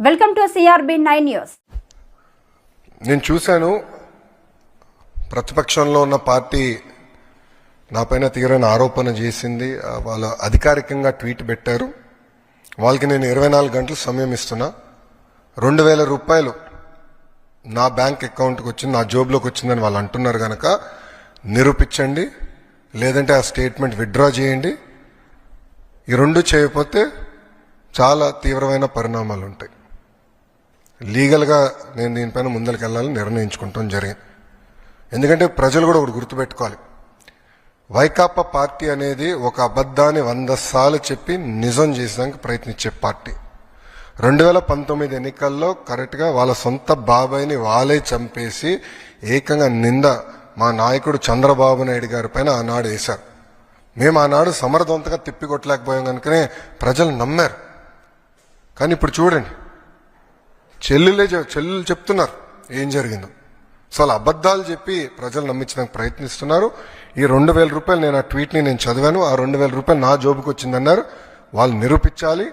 Welcome to CRB9 news. నేను చూశాను ప్రతిపక్షంలో ఉన్న పార్టీ నాపైన తీవ్రమైన ఆరోపణ చేసింది. వాళ్ళు అధికారికంగా ట్వీట్ పెట్టారు. వాళ్ళకి నేను 24 గంటలు సమయం ఇస్తున్నా. 2000 రూపాయలు నా బ్యాంక్ అకౌంట్కి వచ్చింది, నా జోబులోకి వచ్చిందని వాళ్ళు అంటున్నారు కనుక నిరూపించండి, లేదంటే ఆ స్టేట్మెంట్ విత్డ్రా చేయండి. ఈ రెండు చేయకపోతే చాలా తీవ్రమైన పరిణామాలు ఉంటాయి. లీగల్గా నేను దీనిపైన ముందరికి వెళ్ళాలని నిర్ణయించుకుంటాం జరిగింది. ఎందుకంటే ప్రజలు కూడా ఒకటి గుర్తుపెట్టుకోవాలి, వైకాపా పార్టీ అనేది ఒక అబద్ధాన్ని 100 సార్లు చెప్పి నిజం చేసేదానికి ప్రయత్నించే పార్టీ. 2019 ఎన్నికల్లో కరెక్ట్గా వాళ్ళ సొంత బాబాయిని వాళ్ళే చంపేసి ఏకంగా నింద మా నాయకుడు చంద్రబాబు నాయుడు గారి పైన ఆనాడు వేశారు. మేము ఆనాడు సమర్థవంతంగా తిప్పికొట్టలేకపోయాం కనుకనే ప్రజలు నమ్మారు. కానీ ఇప్పుడు చూడండి, చెల్లెలు చెప్తున్నారు ఏం జరిగిందో. సో అలా అబద్ధాలు చెప్పి ప్రజలు నమ్మించడానికి ప్రయత్నిస్తున్నారు. ఈ 2000 రూపాయలు నేను ఆ ట్వీట్ని నేను చదివాను. ఆ 2000 రూపాయలు నా జోబుకి వచ్చిందన్నారు. వాళ్ళు నిరూపించాలి,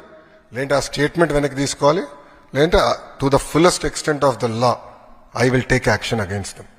లేదంటే ఆ స్టేట్మెంట్ వెనక్కి తీసుకోవాలి, లేదంటే to the fullest extent of the law I will take action against them.